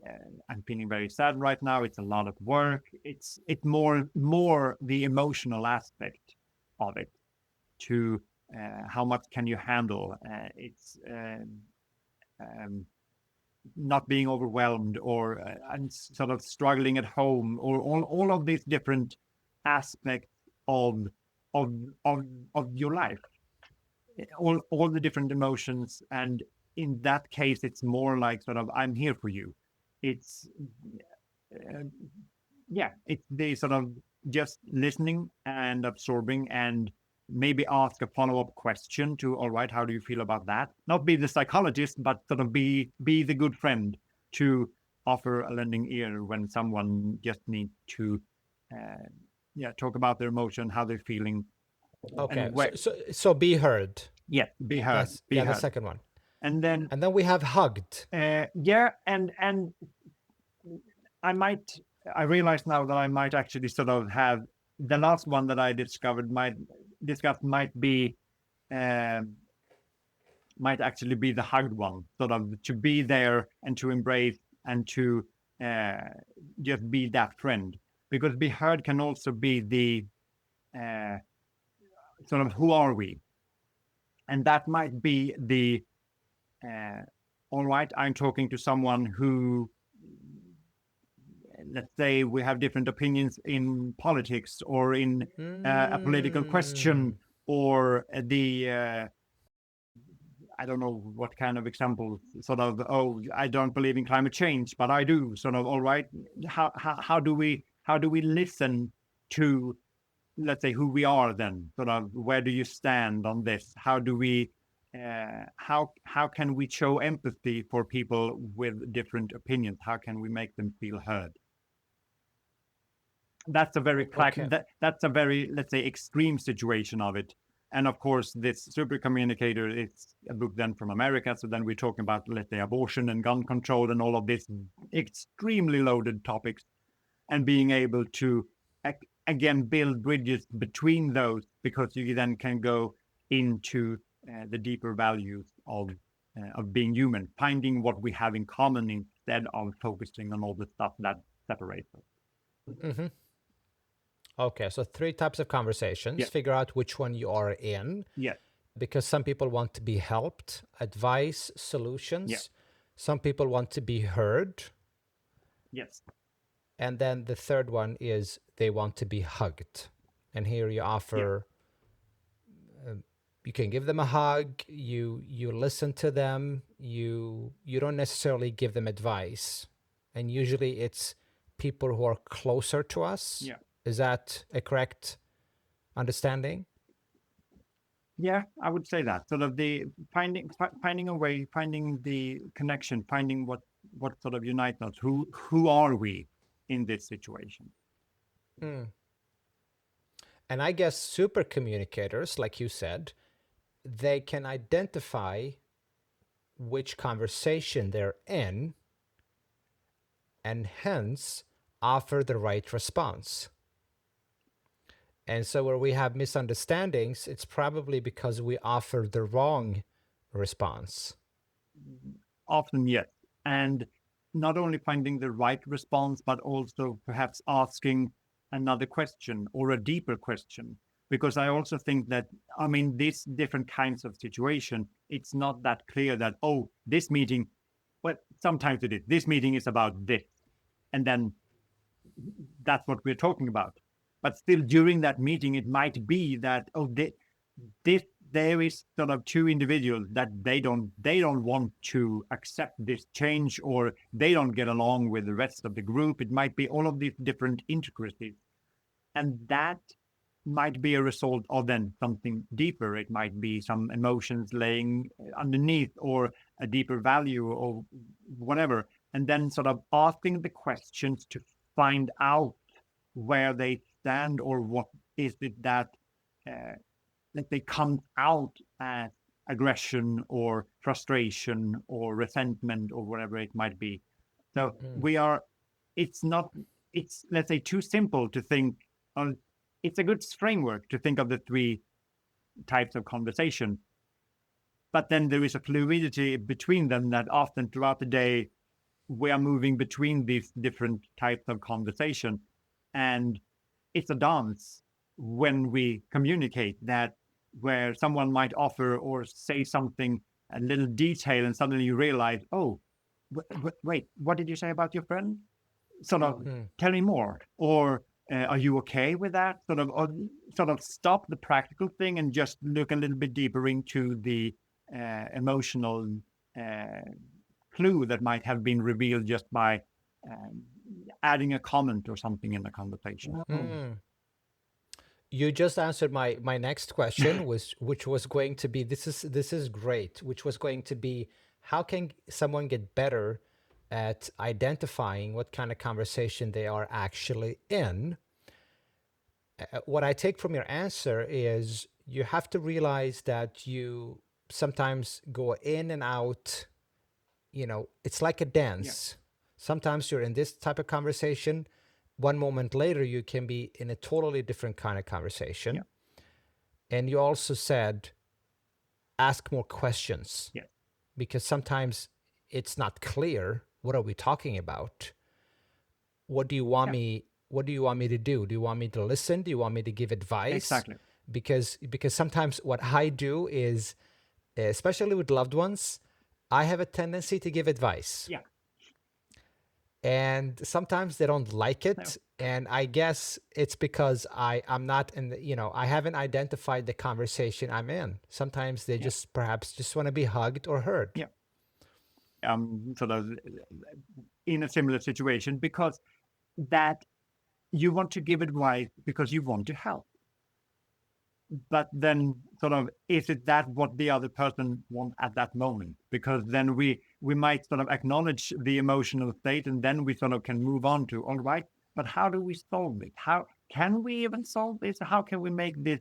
sad right now. It's a lot of work. It's more the emotional aspect of it. To how much can you handle? It's not being overwhelmed, or and sort of struggling at home, or all of these different aspects of of of your life, all the different emotions. And in that case, it's more like sort of, I'm here for you. It's uh, it's the sort of just listening and absorbing, and maybe ask a follow-up question to, all right, how do you feel about that? Not be the psychologist, but sort of be the good friend to offer a lending ear when someone just needs to talk about their emotion, how they're feeling, Okay, and where. So be heard. Yeah, be heard. That's Be the heard. second one. And then And then we have hugged. and I realize now that I might actually sort of have the last one that I discovered might be might actually be the hugged one, sort of to be there and to embrace and to uh, just be that friend. Because be heard can also be the uh, sort of, who are we? And that might be the all right, I'm talking to someone who, let's say, we have different opinions in politics, or in a political question, Mm. or I don't know what kind of example, sort of, oh, I don't believe in climate change, but I do, sort of, all right, how do we listen to, let's say, who we are, then sort of, where do you stand on this? How do we how can we show empathy for people with different opinions? How can we make them feel heard? That's a very Okay. that's a very, let's say, extreme situation of it. And of course, this super communicator is a book then from America. So then we're talking about, let's say, abortion and gun control and all of this extremely loaded topics, and being able to again build bridges between those, because you then can go into the deeper values of being human, finding what we have in common instead of focusing on all the stuff that separates us. Mm-hmm. Okay, so three types of conversations. Yeah. Figure out which one you are in, Yes. because some people want to be helped, advice, Yeah. solutions. Some people want to be heard. Yes. And then the third one is they want to be hugged. And here you Yeah. offer, you can give them a hug, you listen to them, you don't necessarily give them advice. And usually it's people who are closer to us. Yeah. Is that a correct understanding? Yeah, I would say that, sort of, the finding a way, finding the connection, finding what sort of unites us. Who are we in this situation? Mm. And I guess super communicators, like you said, they can identify which conversation they're in and hence offer the right response. And so, where we have misunderstandings, it's probably because we offer the wrong response. Often, yes. And not only finding the right response, but also perhaps asking another question, or a deeper question. Because I also think that, I mean, these different kinds of situation, it's not that clear that, oh, this meeting, well, sometimes it is. This meeting is about this. And then that's what we're talking about. But still, during that meeting, it might be that, oh, this there is sort of two individuals that they don't want to accept this change, or they don't get along with the rest of the group. It might be all of these different intricacies, and that might be a result of then something deeper. It might be some emotions laying underneath, or a deeper value, or whatever. And then sort of asking the questions to find out where they stand, or what is it that they come out as aggression, or frustration, or resentment, or whatever it might be. So we are, it's not, it's, let's say, too simple to think on, it's a good framework to think of the three types of conversation. But then there is a fluidity between them that often throughout the day, we are moving between these different types of conversation. And it's a dance when we communicate, that where someone might offer or say something, a little detail, and suddenly you realize, oh, wait, what did you say about your friend? Sort of tell me more. Or are you okay with that? Sort of stop the practical thing and just look a little bit deeper into the emotional clue that might have been revealed just by um, adding a comment or something in the conversation. You just answered my next question, which was going to be, this is great, which was going to be, how can someone get better at identifying what kind of conversation they are actually in? What I take from your answer is you have to realize that you sometimes go in and out. It's like a dance. Sometimes you're in this type of conversation. One moment later, you can be in a totally different kind of conversation. And you also said, ask more questions. Because sometimes it's not clear. What are we talking about? What do you want me? What do you want me to do? Do you want me to listen? Do you want me to give advice? Exactly. Because sometimes what I do is, especially with loved ones, I have a tendency to give advice. And sometimes they don't like it. And I guess it's because I'm not in the, I haven't identified the conversation I'm in. Sometimes they just perhaps just want to be hugged or heard. Sort of in a similar situation, because that you want to give advice because you want to help. But then sort of, is it that what the other person wants at that moment? Because then we might sort of acknowledge the emotional state, and then we sort of can move on to, all right, but how do we solve it? How can we even solve this? How can we make this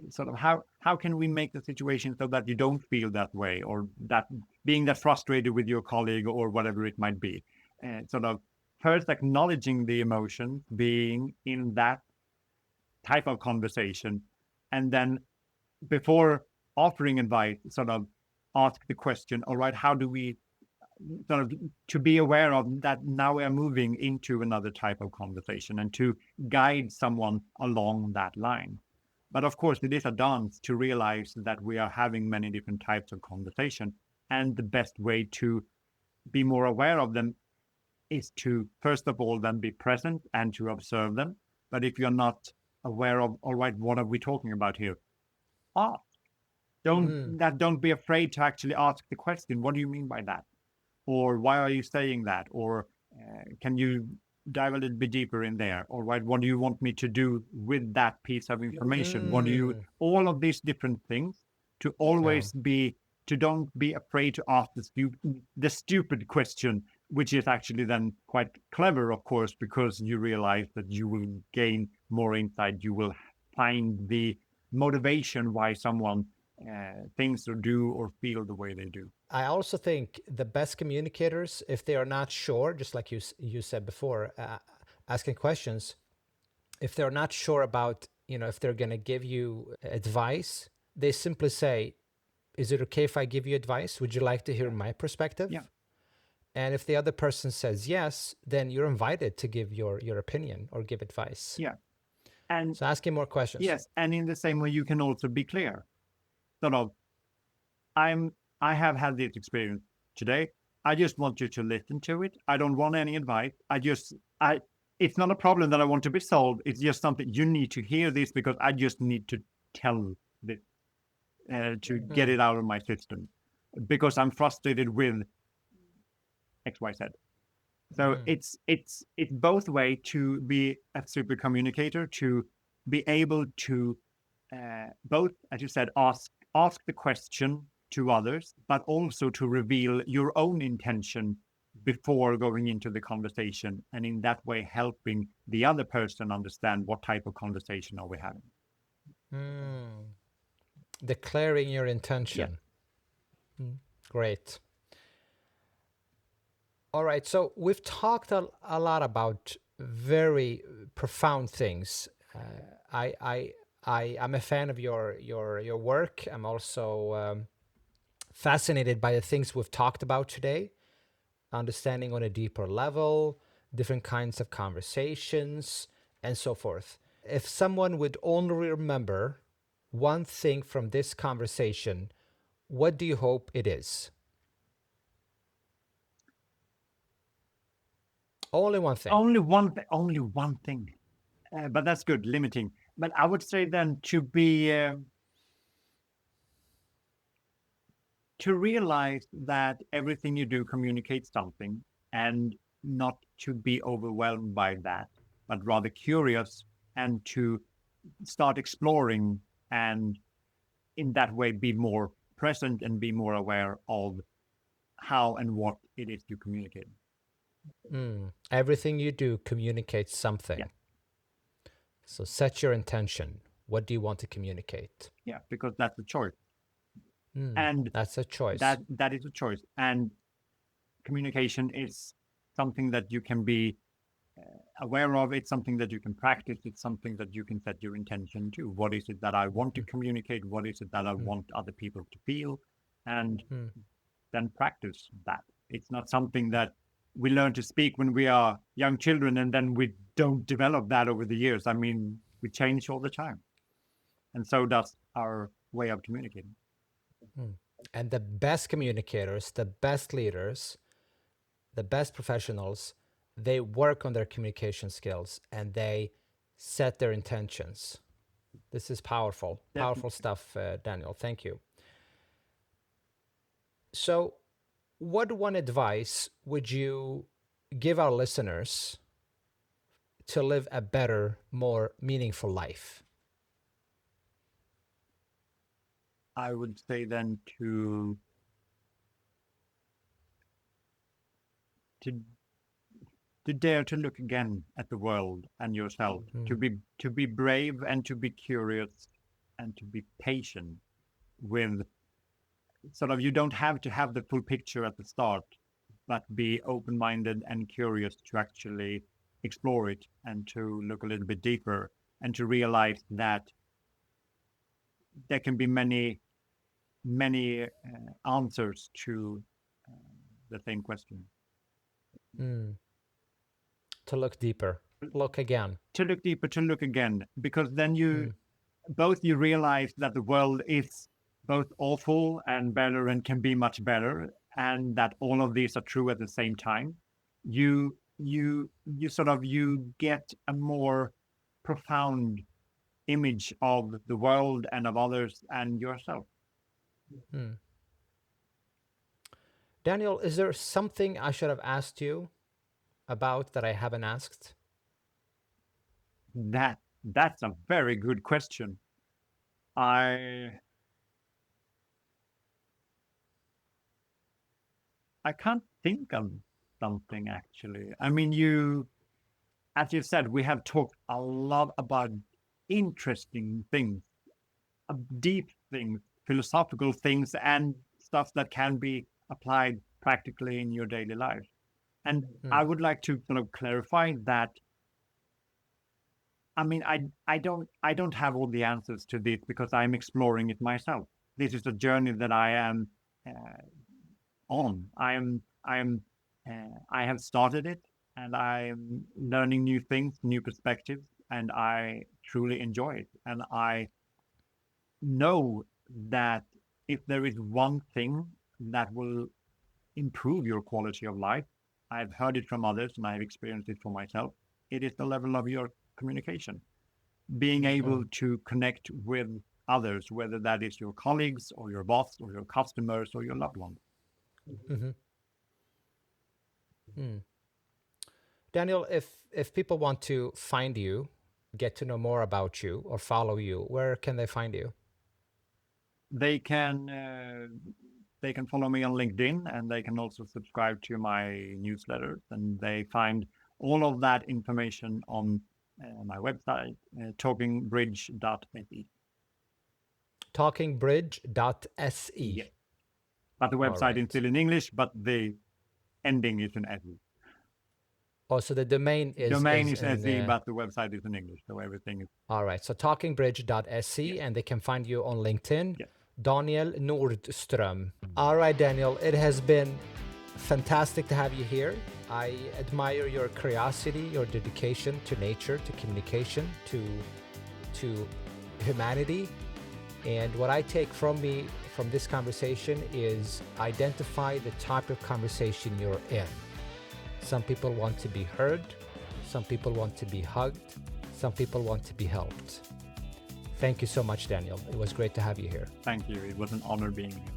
sort of, how can we make the situation so that you don't feel that way, or that being that frustrated with your colleague or whatever it might be? Sort of first acknowledging the emotion, being in that type of conversation, and then before offering advice, sort of ask the question, all right, how do we sort of, to be aware of that now we are moving into another type of conversation, and to guide someone along that line. But of course, it is a dance to realize that we are having many different types of conversation, and the best way to be more aware of them is to, first of all, then be present and to observe them. But if you're not aware of, all right, what are we talking about here? Ask. Don't be afraid to actually ask the question. What do you mean by that? Or why are you saying that? Or can you dive a little bit deeper in there? Or what do you want me to do with that piece of information? What do you, all of these different things, to always be, to don't be afraid to ask the stupid question, which is actually then quite clever, of course, because you realize that you will gain more insight. You will find the motivation why someone thinks or do or feel the way they do. I also think the best communicators, if they are not sure, just like you said before, asking questions, if they're not sure about, if they're going to give you advice, they simply say, is it okay if I give you advice? Would you like to hear my perspective? And if the other person says yes, then you're invited to give your opinion or give advice. And so asking more questions. Yes, and in the same way, you can also be clear. Sort of, I have had this experience today. I just want you to listen to it. I don't want any advice. It's not a problem that I want to be solved. It's just something you need to hear this, because I just need to tell this to get it out of my system, because I'm frustrated with X, Y, Z. So it's both way to be a super communicator, to be able to both, as you said, ask the question to others, but also to reveal your own intention before going into the conversation, and in that way helping the other person understand what type of conversation are we having. Declaring your intention. Great. All right. So we've talked a lot about very profound things. I I I'm a fan of your work. I'm also fascinated by the things we've talked about today, understanding on a deeper level, different kinds of conversations, and so forth. If someone would only remember one thing from this conversation, what do you hope it is? Only one thing. Only one thing. But that's good, limiting. But I would say then to realize that everything you do communicates something, and not to be overwhelmed by that, but rather curious, and to start exploring, and in that way be more present and be more aware of how and what it is you communicate. Everything you do communicates something. Yeah, So set your intention. What do you want to communicate? yeah, because that's a choice, and That's a choice. that is a choice, and communication is something that you can be aware of. It's something that you can practice. It's something that you can set your intention to. What is it that I want to communicate? What is it that I want other people to feel? And then practice that. It's not something that we learn to speak when we are young children and then we don't develop that over the years. I mean, we change all the time. And so does our way of communicating. And the best communicators, the best leaders, the best professionals, they work on their communication skills and they set their intentions. This is powerful, powerful Definitely. stuff, Daniel. Thank you. So, what one advice would you give our listeners to live a better, more meaningful life? I would say then to to dare to look again at the world and yourself, to be brave and to be curious and to be patient with sort of, you don't have to have the full picture at the start, but be open-minded and curious to actually explore it and to look a little bit deeper and to realize that there can be many answers to the same question. To look deeper, look again. To look deeper, to look again, because then you realize that the world is both awful and better and can be much better, and that all of these are true at the same time. You sort of, you get a more profound image of the world and of others and yourself. Daniel, is there something I should have asked you about that I haven't asked? That's a very good question. I I can't think of something actually. I mean, as you said, we have talked a lot about interesting things, deep things, philosophical things, and stuff that can be applied practically in your daily life. And I would like to sort of clarify that. I mean, I don't have all the answers to this because I'm exploring it myself. This is a journey that I am uh, on. I have started it, and I'm learning new things, new perspectives, and I truly enjoy it. And I know that if there is one thing that will improve your quality of life, I've heard it from others and I've experienced it for myself. It is the level of your communication, being able to connect with others, whether that is your colleagues or your boss or your customers or your loved ones. Daniel, if people want to find you, get to know more about you, or follow you, where can they find you? They can uh, they can follow me on LinkedIn, and they can also subscribe to my newsletters, and they find all of that information on my website, talkingbridge.se. Talkingbridge.se. Yes, but the All website is right. still in English, but the ending is in SE. Oh, so the domain is Domain is in, SE, but the website is in English, so everything is. all right. So talkingbridge.se, Yes. and they can find you on LinkedIn. Yes. Daniel Nordström. All right, Daniel, it has been fantastic to have you here. I admire your curiosity, your dedication to nature, to communication, to humanity. And what I take from this conversation is identify the type of conversation you're in. Some people want to be heard. Some people want to be hugged. Some people want to be helped. Thank you so much, Daniel. It was great to have you here. Thank you. It was an honor being here.